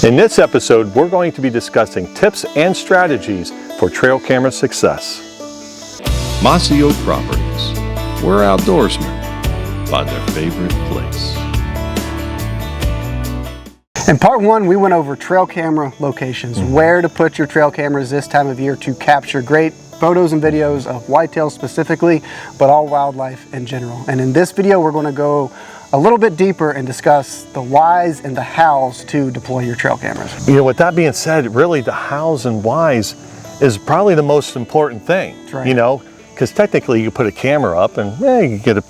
In this episode, we're going to be discussing tips and strategies for trail camera success. Mossy Properties, where outdoorsmen find their favorite place. In part one, we went over trail camera locations, where to put your trail cameras this time of year to capture great photos and videos of whitetails specifically, but all wildlife in general. And in this video, we're going to go a little bit deeper and discuss the whys and the hows to deploy your trail cameras. You know, with that being said, really the hows and whys is probably the most important thing. That's right. You know, because technically you put a camera up and you get a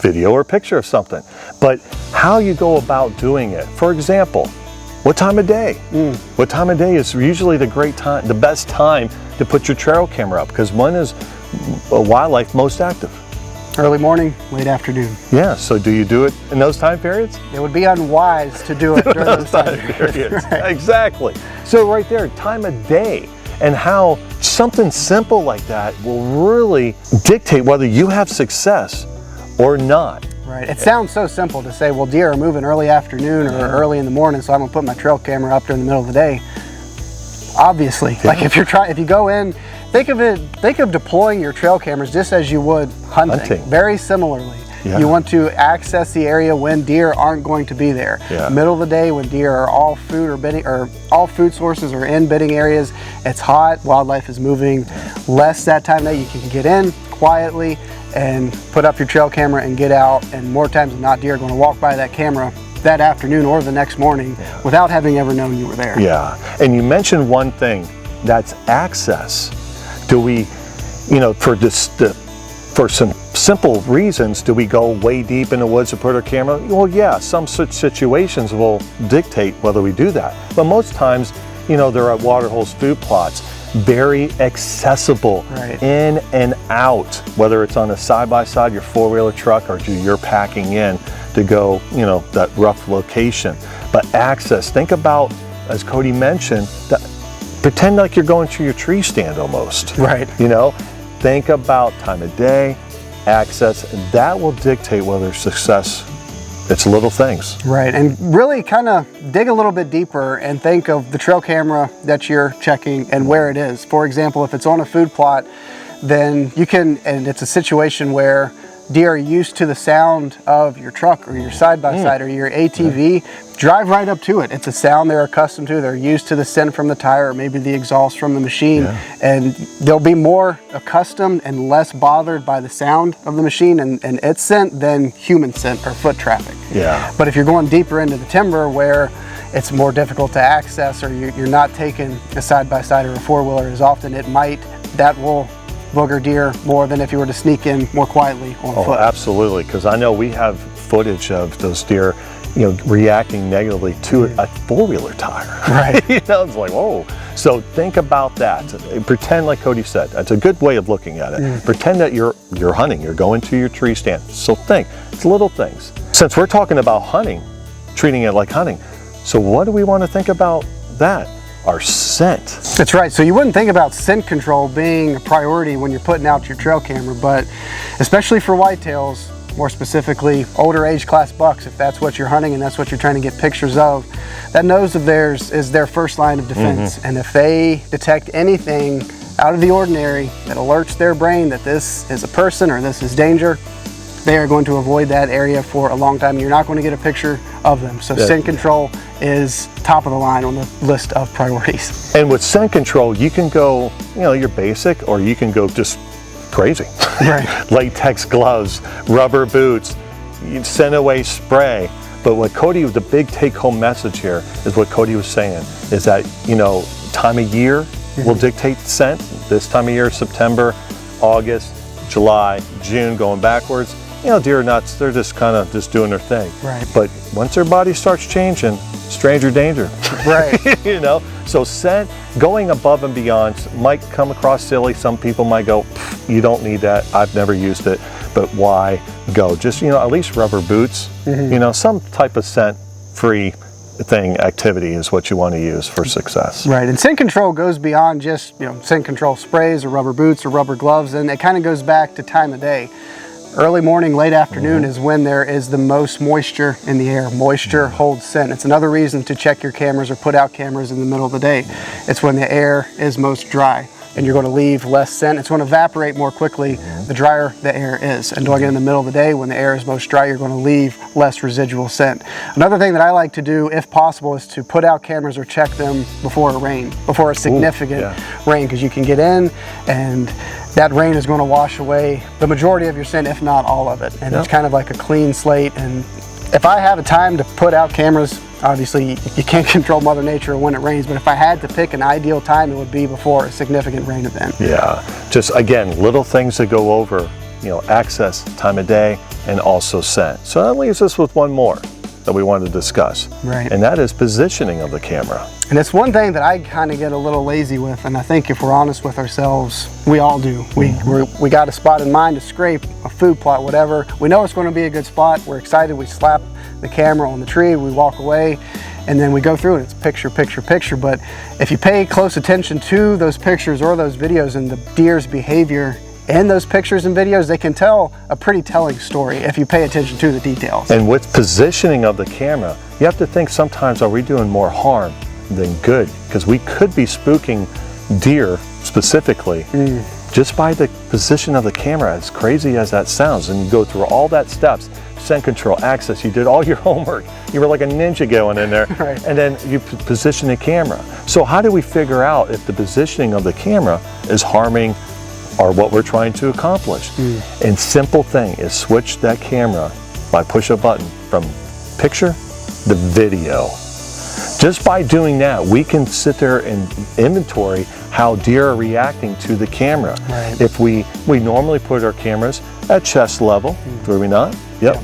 video or a picture of something. But how you go about doing it, for example, what time of day? What time of day is usually the best time to put your trail camera up? Because when is wildlife most active? Early morning, late afternoon. Yeah, so do you do it in those time periods? It would be unwise to do it during those time periods. Right. Exactly. So right there, time of day, and how something simple like that will really dictate whether you have success or not. Right. It sounds so simple to say, well, deer are moving early afternoon or early in the morning, so I'm gonna put my trail camera up during the middle of the day. Obviously, like if you go in, think of deploying your trail cameras just as you would hunting. Very similarly. Yeah. You want to access the area when deer aren't going to be there. Yeah. Middle of the day when deer are all food or bedding, or all food sources are in bedding areas. It's hot, wildlife is moving less that time of day. You can get in quietly and put up your trail camera and get out, and more times than not, deer are going to walk by that camera that afternoon or the next morning without having ever known you were there. Yeah, and you mentioned one thing, that's access. Do we, you know, for some simple reasons, do we go way deep in the woods to put our camera? Well, yeah, some such situations will dictate whether we do that. But most times, you know, they're at water holes, food plots, very accessible, in and out, whether it's on a side-by-side, your four-wheeler truck, or you're packing in to go, you know, that rough location. But access, think about, as Cody mentioned, pretend like you're going to your tree stand almost. Right. You know, think about time of day, access, and that will dictate whether success. It's little things. Right, and really kind of dig a little bit deeper and think of the trail camera that you're checking and where it is. For example, if it's on a food plot, then you can, and it's a situation where deer are used to the sound of your truck or your side-by-side or your ATV, drive right up to it. It's a sound they're accustomed to. They're used to the scent from the tire or maybe the exhaust from the machine. And they'll be more accustomed and less bothered by the sound of the machine and its scent than human scent or foot traffic. But if you're going deeper into the timber where it's more difficult to access, or you're not taking a side-by-side or a four-wheeler as often, that will booger deer more than if you were to sneak in more quietly on foot. Absolutely, because I know we have footage of those deer, you know, reacting negatively to a four-wheeler tire. Right. You know, it's like, whoa. So think about that. Pretend, like Cody said, that's a good way of looking at it. Pretend that you're hunting, you're going to your tree stand. So think, it's little things. Since we're talking about hunting, treating it like hunting, so what do we want to think about that? Our scent. That's right. So you wouldn't think about scent control being a priority when you're putting out your trail camera, but especially for whitetails, more specifically older age class bucks, if that's what you're hunting and that's what you're trying to get pictures of, that nose of theirs is their first line of defense. And if they detect anything out of the ordinary that alerts their brain that this is a person or this is danger, they are going to avoid that area for a long time. You're not going to get a picture of them. So scent control is top of the line on the list of priorities. And with scent control, you can go, you know, your basic, or you can go just crazy. Right. Latex gloves, rubber boots, scent away spray. But what Cody, the big take-home message here is what Cody was saying, is that, you know, time of year will dictate scent. This time of year, September, August, July, June, going backwards. You know, deer are nuts, they're just kind of just doing their thing. Right. But once their body starts changing, stranger danger. Right. You know, so scent, going above and beyond, might come across silly. Some people might go, you don't need that, I've never used it, but why go? Just, you know, at least rubber boots, you know, some type of scent-free activity is what you want to use for success. Right, and scent control goes beyond just, you know, scent control sprays or rubber boots or rubber gloves, and it kind of goes back to time of day. Early morning, late afternoon is when there is the most moisture in the air. Moisture holds scent. It's another reason to check your cameras or put out cameras in the middle of the day. It's when the air is most dry, and you're going to leave less scent. It's going to evaporate more quickly the drier the air is. And doing it in the middle of the day when the air is most dry, you're going to leave less residual scent. Another thing that I like to do, if possible, is to put out cameras or check them before a rain, before a significant rain, because you can get in and that rain is going to wash away the majority of your scent, if not all of it. And it's kind of like a clean slate. And if I have a time to put out cameras, obviously you can't control Mother Nature when it rains, but if I had to pick an ideal time, it would be before a significant rain event. Yeah, just again, little things to go over, access, time of day, and also scent. So that leaves us with one more that we wanted to discuss. Right. And that is positioning of the camera. And it's one thing that I kind of get a little lazy with, and I think if we're honest with ourselves, we all do. We got a spot in mind to scrape, a food plot, whatever. We know it's going to be a good spot. We're excited. We slap the camera on the tree, we walk away, and then we go through it. It's picture, picture, picture. But if you pay close attention to those pictures or those videos and the deer's behavior in those pictures and videos, they can tell a pretty telling story if you pay attention to the details. And with positioning of the camera, you have to think sometimes, are we doing more harm than good? Because we could be spooking deer specifically just by the position of the camera, as crazy as that sounds. And you go through all that steps, scent control, access, you did all your homework. You were like a ninja going in there. Right. And then you position the camera. So how do we figure out if the positioning of the camera is harming or what we're trying to accomplish? And simple thing is switch that camera by push a button from picture to video. Just by doing that, we can sit there and inventory how deer are reacting to the camera. Right. If we normally put our cameras at chest level, do we not? Yep.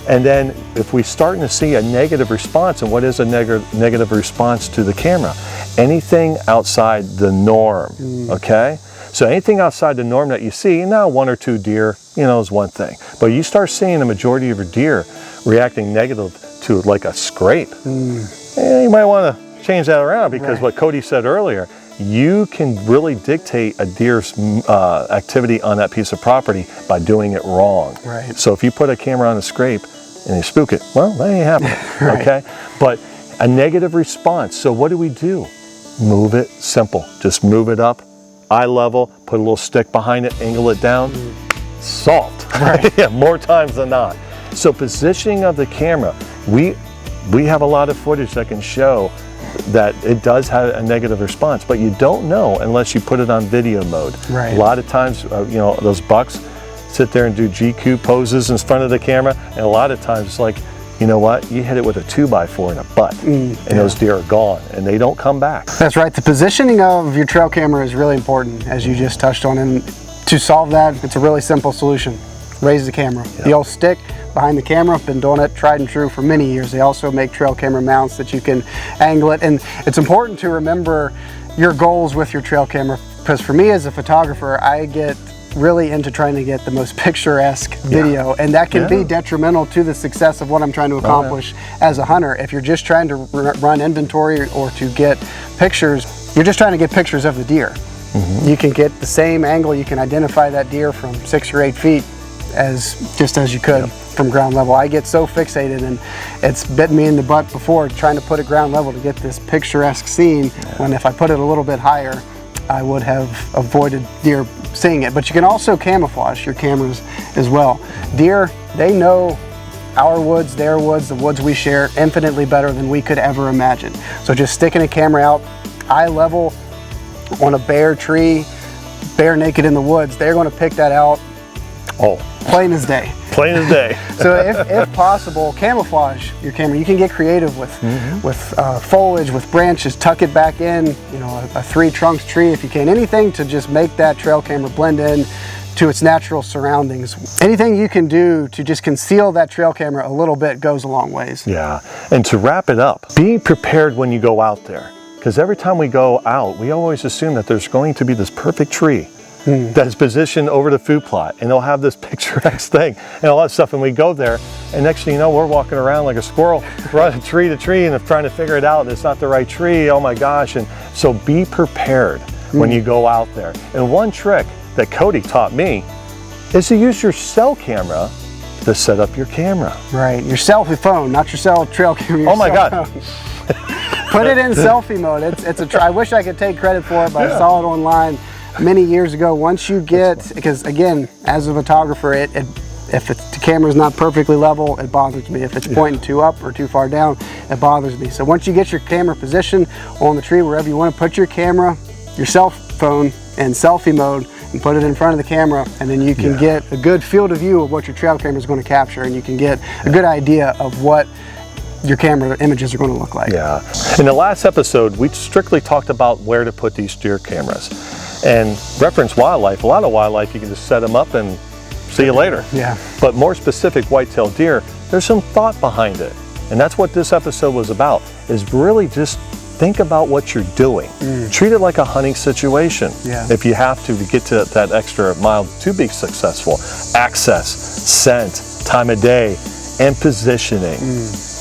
And then if we starting to see a negative response, and what is a negative response to the camera? Anything outside the norm, okay? So anything outside the norm that you see, now one or two deer, is one thing. But you start seeing the majority of your deer reacting negative to like a scrape, you might want to change that around, because what Cody said earlier, you can really dictate a deer's activity on that piece of property by doing it wrong. Right. So if you put a camera on a scrape and you spook it, well, that ain't happening, okay? But a negative response, so what do? Move it, simple. Just move it up, eye level, put a little stick behind it, angle it down, solved. Right. Yeah, more times than not. So positioning of the camera, we have a lot of footage that can show that it does have a negative response, but you don't know unless you put it on video mode. Right. A lot of times, those bucks sit there and do GQ poses in front of the camera, and a lot of times it's like, you know what, you hit it with a 2x4 in a butt, and those deer are gone, and they don't come back. That's right. The positioning of your trail camera is really important, as you just touched on, and to solve that, it's a really simple solution. Raise the camera. The old stick behind the camera, been doing it tried and true for many years. They also make trail camera mounts that you can angle it, and it's important to remember your goals with your trail camera, because for me as a photographer, I get really into trying to get the most picturesque video, and that can be detrimental to the success of what I'm trying to accomplish as a hunter. If you're just trying to run inventory or to get pictures, you're just trying to get pictures of the deer. You can get the same angle, you can identify that deer from 6 or 8 feet as you could from ground level. I get so fixated, and it's bitten me in the butt before trying to put it ground level to get this picturesque scene, when if I put it a little bit higher, I would have avoided deer seeing it. But you can also camouflage your cameras as well. Deer, they know our woods, their woods, the woods we share infinitely better than we could ever imagine. So just sticking a camera out eye level on a bare tree, bare naked in the woods, they're going to pick that out plain as day. Plain as day. So if possible, camouflage your camera. You can get creative with foliage, with branches, tuck it back in, a 3 trunks tree if you can. Anything to just make that trail camera blend in to its natural surroundings. Anything you can do to just conceal that trail camera a little bit goes a long ways. Yeah, and to wrap it up, be prepared when you go out there. Because every time we go out, we always assume that there's going to be this perfect tree that is positioned over the food plot, and they'll have this picturesque thing and all that stuff, and we go there, and next thing you know, we're walking around like a squirrel, running tree to tree, and trying to figure it out, and it's not the right tree, oh my gosh. And so be prepared when you go out there. And one trick that Cody taught me is to use your cell camera to set up your camera. Right, your selfie phone, not your trail camera. Your Oh my cell God. phone. Put it in selfie mode. It's a try. I wish I could take credit for it, but I saw it online many years ago. Once you get, because again, as a photographer, if the camera's not perfectly level, it bothers me. If it's pointing too up or too far down, it bothers me. So once you get your camera positioned on the tree, wherever you want to put your camera, your cell phone in selfie mode, and put it in front of the camera, and then you can get a good field of view of what your trail camera is going to capture, and you can get a good idea of what your camera images are going to look like. Yeah. In the last episode, we strictly talked about where to put these deer cameras. And reference wildlife, a lot of wildlife, you can just set them up and see you later. Yeah. But more specific white-tailed deer, there's some thought behind it. And that's what this episode was about, is really just think about what you're doing. Treat it like a hunting situation. Yeah. If you have to get to that extra mile to be successful. Access, scent, time of day, and positioning.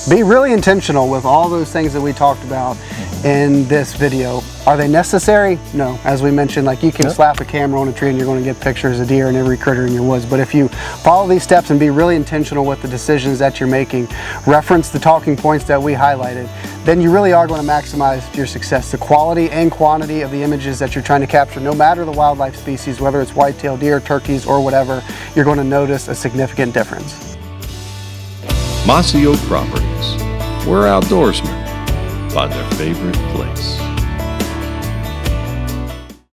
Be really intentional with all those things that we talked about in this video. Are they necessary? No. As we mentioned, like you can slap a camera on a tree and you're going to get pictures of deer and every critter in your woods. But if you follow these steps and be really intentional with the decisions that you're making, reference the talking points that we highlighted, then you really are going to maximize your success. The quality and quantity of the images that you're trying to capture, no matter the wildlife species, whether it's white-tailed deer, turkeys, or whatever, you're going to notice a significant difference. Mossy Oak Properties, where outdoorsmen find their favorite place.